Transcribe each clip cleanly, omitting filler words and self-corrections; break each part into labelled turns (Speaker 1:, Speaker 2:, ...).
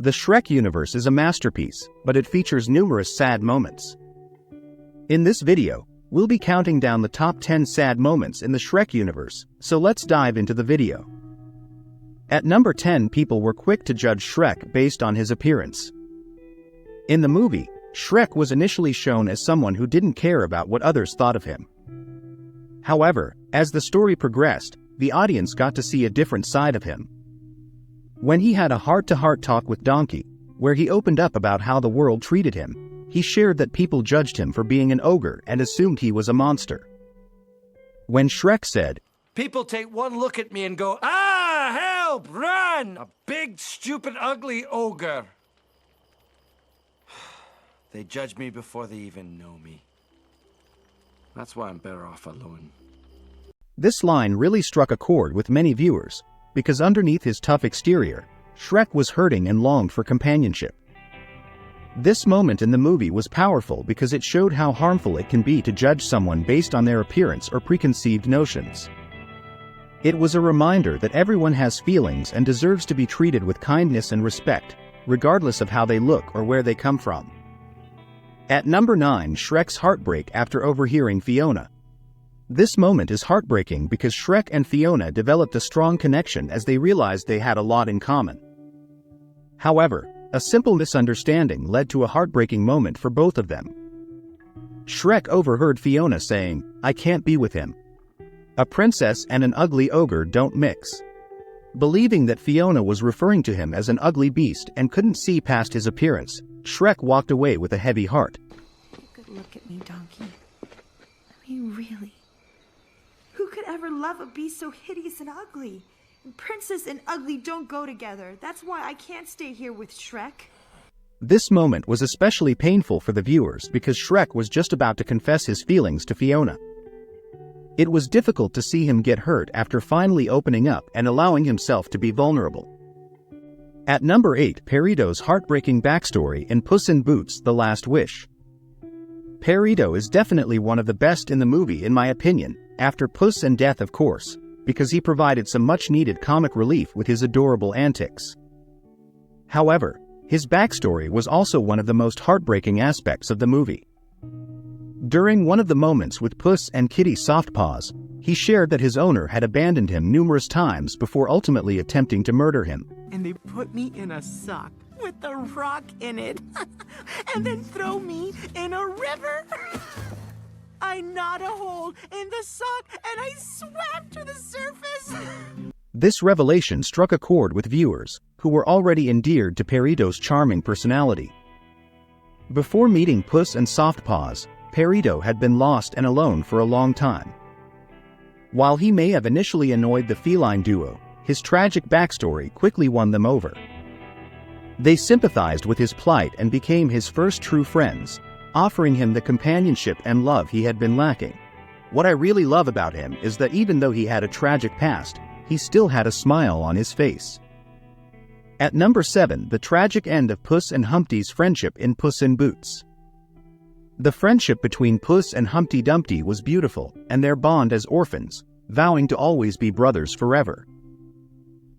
Speaker 1: The Shrek universe is a masterpiece, but it features numerous sad moments. In this video, we'll be counting down the top 10 sad moments in the Shrek universe, so let's dive into the video. At number 10, people were quick to judge Shrek based on his appearance. In the movie, Shrek was initially shown as someone who didn't care about what others thought of him. However, as the story progressed, the audience got to see a different side of him. When he had a heart-to-heart talk with Donkey, where he opened up about how the world treated him, he shared that people judged him for being an ogre and assumed he was a monster. When Shrek said,
Speaker 2: "People take one look at me and go, 'Ah, help, run! A big, stupid, ugly ogre.' They judge me before they even know me. That's why I'm better off alone."
Speaker 1: This line really struck a chord with many viewers, because underneath his tough exterior, Shrek was hurting and longed for companionship. This moment in the movie was powerful because it showed how harmful it can be to judge someone based on their appearance or preconceived notions. It was a reminder that everyone has feelings and deserves to be treated with kindness and respect, regardless of how they look or where they come from. At number 9, Shrek's heartbreak after overhearing Fiona. This moment is heartbreaking because Shrek and Fiona developed a strong connection as they realized they had a lot in common. However, a simple misunderstanding led to a heartbreaking moment for both of them. Shrek overheard Fiona saying, "I can't be with him. A princess and an ugly ogre don't mix." Believing that Fiona was referring to him as an ugly beast and couldn't see past his appearance, Shrek walked away with a heavy heart.
Speaker 3: Good look at me, Donkey. I mean, really. Who could ever love a beast so hideous and ugly? And princess and ugly don't go together. That's why I can't stay here with Shrek.
Speaker 1: This moment was especially painful for the viewers because Shrek was just about to confess his feelings to Fiona. It was difficult to see him get hurt after finally opening up and allowing himself to be vulnerable. At number 8, Peridot's heartbreaking backstory in Puss in Boots: The Last Wish. Peridot is definitely one of the best in the movie in my opinion, after Puss and Death of course, because he provided some much-needed comic relief with his adorable antics. However, his backstory was also one of the most heartbreaking aspects of the movie. During one of the moments with Puss and Kitty Softpaws, he shared that his owner had abandoned him numerous times before ultimately attempting to murder him.
Speaker 4: And they put me in a sock with a rock in it, and then throw me in a river. I gnawed a hole in the sock, and I swam to the surface.
Speaker 1: This revelation struck a chord with viewers, who were already endeared to Peridot's charming personality. Before meeting Puss and Softpaws, Peridot had been lost and alone for a long time. While he may have initially annoyed the feline duo, his tragic backstory quickly won them over. They sympathized with his plight and became his first true friends, offering him the companionship and love he had been lacking. What I really love about him is that even though he had a tragic past, he still had a smile on his face. At number 7, the tragic end of Puss and Humpty's friendship in Puss in Boots. The friendship between Puss and Humpty Dumpty was beautiful, and their bond as orphans, vowing to always be brothers forever.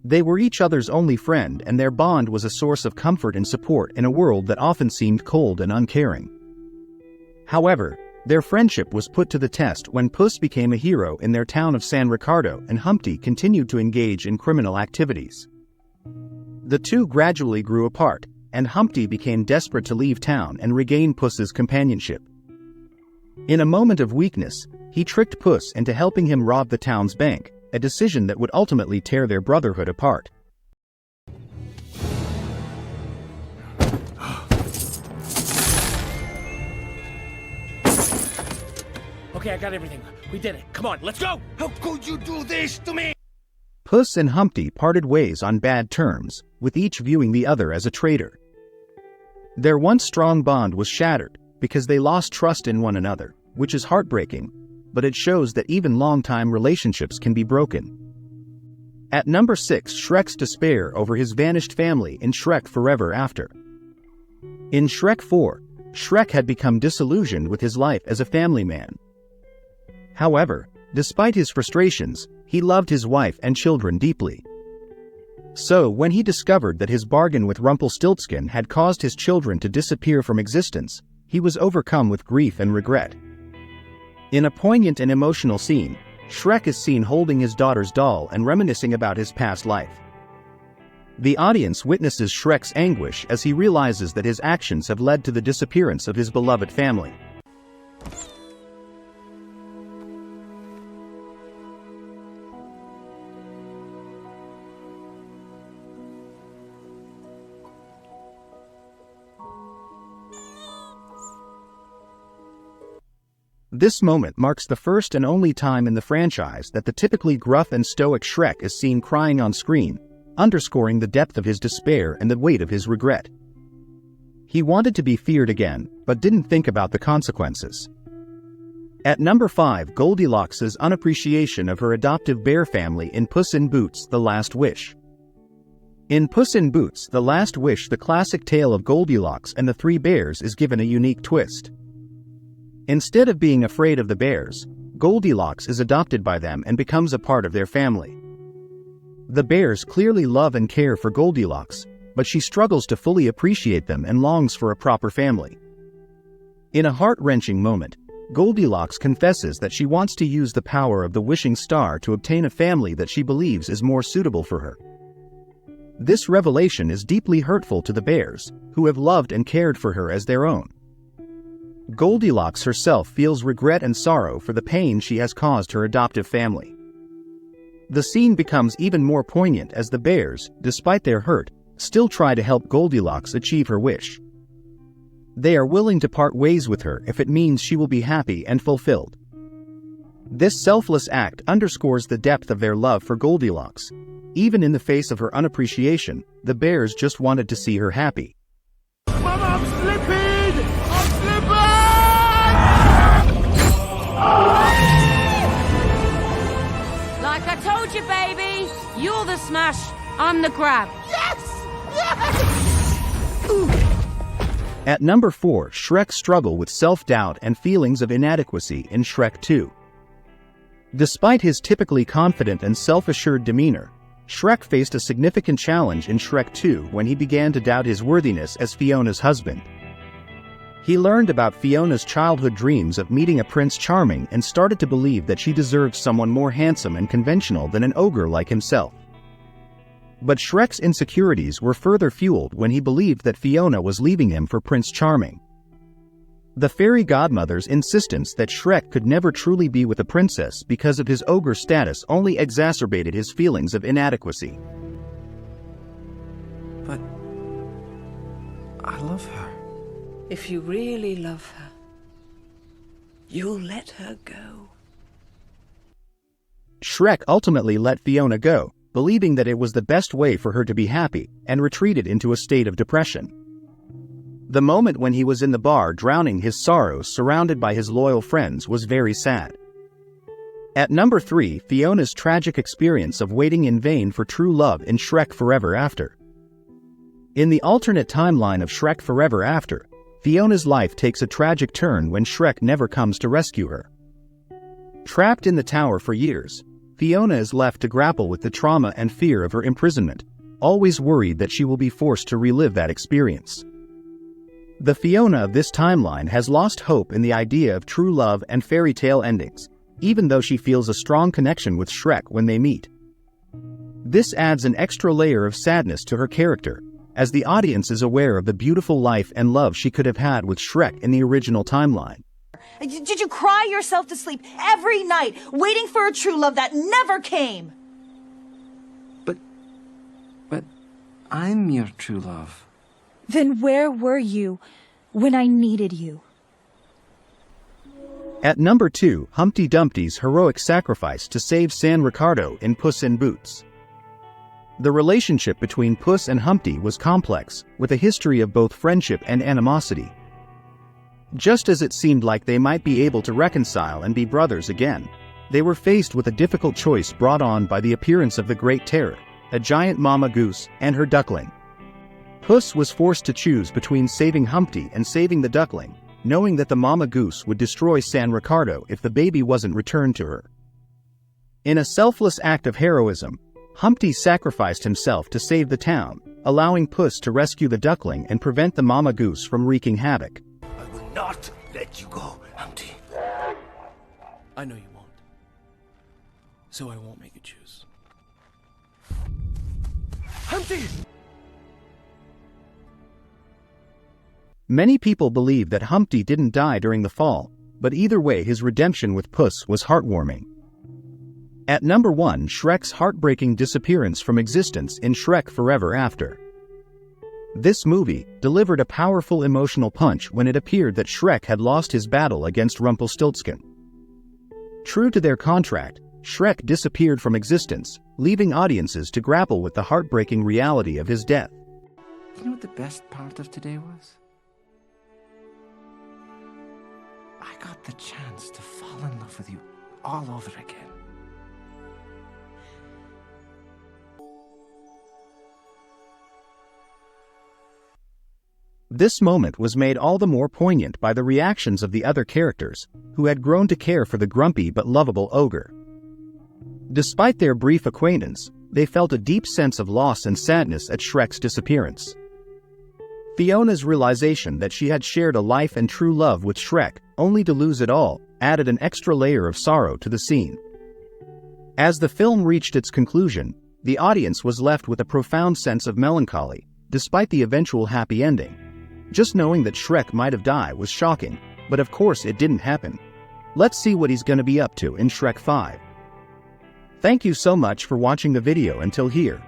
Speaker 1: They were each other's only friend, and their bond was a source of comfort and support in a world that often seemed cold and uncaring. However, their friendship was put to the test when Puss became a hero in their town of San Ricardo and Humpty continued to engage in criminal activities. The two gradually grew apart, and Humpty became desperate to leave town and regain Puss's companionship. In a moment of weakness, he tricked Puss into helping him rob the town's bank, a decision that would ultimately tear their brotherhood apart.
Speaker 5: Okay, I got everything. We did it. Come on, let's go!
Speaker 2: How could you do this to me?
Speaker 1: Puss and Humpty parted ways on bad terms, with each viewing the other as a traitor. Their once strong bond was shattered because they lost trust in one another, which is heartbreaking, but it shows that even long-time relationships can be broken. At number 6, Shrek's despair over his vanished family in Shrek Forever After. In Shrek 4, Shrek had become disillusioned with his life as a family man. However, despite his frustrations, he loved his wife and children deeply. So, when he discovered that his bargain with Rumpelstiltskin had caused his children to disappear from existence, he was overcome with grief and regret. In a poignant and emotional scene, Shrek is seen holding his daughter's doll and reminiscing about his past life. The audience witnesses Shrek's anguish as he realizes that his actions have led to the disappearance of his beloved family. This moment marks the first and only time in the franchise that the typically gruff and stoic Shrek is seen crying on screen, underscoring the depth of his despair and the weight of his regret. He wanted to be feared again, but didn't think about the consequences. At number 5, Goldilocks' unappreciation of her adoptive bear family in Puss in Boots: The Last Wish. In Puss in Boots: The Last Wish, the classic tale of Goldilocks and the three bears is given a unique twist. Instead of being afraid of the bears, Goldilocks is adopted by them and becomes a part of their family. The bears clearly love and care for Goldilocks, but she struggles to fully appreciate them and longs for a proper family. In a heart-wrenching moment, Goldilocks confesses that she wants to use the power of the wishing star to obtain a family that she believes is more suitable for her. This revelation is deeply hurtful to the bears, who have loved and cared for her as their own. Goldilocks herself feels regret and sorrow for the pain she has caused her adoptive family. The scene becomes even more poignant as the bears, despite their hurt, still try to help Goldilocks achieve her wish. They are willing to part ways with her if it means she will be happy and fulfilled. This selfless act underscores the depth of their love for Goldilocks. Even in the face of her unappreciation, the bears just wanted to see her happy.
Speaker 4: Mom, I'm slipping! I'm slipping!
Speaker 6: Like I told you, baby, you're the smash, I'm the grab.
Speaker 4: Yes! Yes! Ooh.
Speaker 1: At number 4, Shrek's struggle with self-doubt and feelings of inadequacy in Shrek 2. Despite his typically confident and self-assured demeanor, Shrek faced a significant challenge in Shrek 2 when he began to doubt his worthiness as Fiona's husband. He learned about Fiona's childhood dreams of meeting a Prince Charming and started to believe that she deserved someone more handsome and conventional than an ogre like himself. But Shrek's insecurities were further fueled when he believed that Fiona was leaving him for Prince Charming. The fairy godmother's insistence that Shrek could never truly be with a princess because of his ogre status only exacerbated his feelings of inadequacy.
Speaker 2: But I love her.
Speaker 7: If you really love her, you'll let her go.
Speaker 1: Shrek ultimately let Fiona go, believing that it was the best way for her to be happy, and retreated into a state of depression. The moment when he was in the bar drowning his sorrows surrounded by his loyal friends was very sad. At number 3, Fiona's tragic experience of waiting in vain for true love in Shrek Forever After. In the alternate timeline of Shrek Forever After, Fiona's life takes a tragic turn when Shrek never comes to rescue her. Trapped in the tower for years, Fiona is left to grapple with the trauma and fear of her imprisonment, always worried that she will be forced to relive that experience. The Fiona of this timeline has lost hope in the idea of true love and fairy tale endings, even though she feels a strong connection with Shrek when they meet. This adds an extra layer of sadness to her character, as the audience is aware of the beautiful life and love she could have had with Shrek in the original timeline.
Speaker 8: Did you cry yourself to sleep every night, waiting for a true love that never came?
Speaker 2: But I'm your true love.
Speaker 3: Then where were you when I needed you?
Speaker 1: At number 2, Humpty Dumpty's heroic sacrifice to save San Ricardo in Puss in Boots. The relationship between Puss and Humpty was complex, with a history of both friendship and animosity. Just as it seemed like they might be able to reconcile and be brothers again, they were faced with a difficult choice brought on by the appearance of the Great Terror, a giant mama goose, and her duckling. Puss was forced to choose between saving Humpty and saving the duckling, knowing that the mama goose would destroy San Ricardo if the baby wasn't returned to her. In a selfless act of heroism, Humpty sacrificed himself to save the town, allowing Puss to rescue the duckling and prevent the mama goose from wreaking havoc.
Speaker 2: I will not let you go, Humpty.
Speaker 5: I know you won't. So I won't make you choose.
Speaker 2: Humpty!
Speaker 1: Many people believe that Humpty didn't die during the fall, but either way his redemption with Puss was heartwarming. At number 1, Shrek's heartbreaking disappearance from existence in Shrek Forever After. This movie delivered a powerful emotional punch when it appeared that Shrek had lost his battle against Rumpelstiltskin. True to their contract, Shrek disappeared from existence, leaving audiences to grapple with the heartbreaking reality of his death.
Speaker 2: You know what the best part of today was? I got the chance to fall in love with you all over again.
Speaker 1: This moment was made all the more poignant by the reactions of the other characters, who had grown to care for the grumpy but lovable ogre. Despite their brief acquaintance, they felt a deep sense of loss and sadness at Shrek's disappearance. Fiona's realization that she had shared a life and true love with Shrek, only to lose it all, added an extra layer of sorrow to the scene. As the film reached its conclusion, the audience was left with a profound sense of melancholy, despite the eventual happy ending. Just knowing that Shrek might have died was shocking, but of course it didn't happen. Let's see what he's gonna be up to in Shrek 5. Thank you so much for watching the video until here.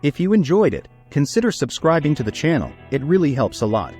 Speaker 1: If you enjoyed it, consider subscribing to the channel, it really helps a lot.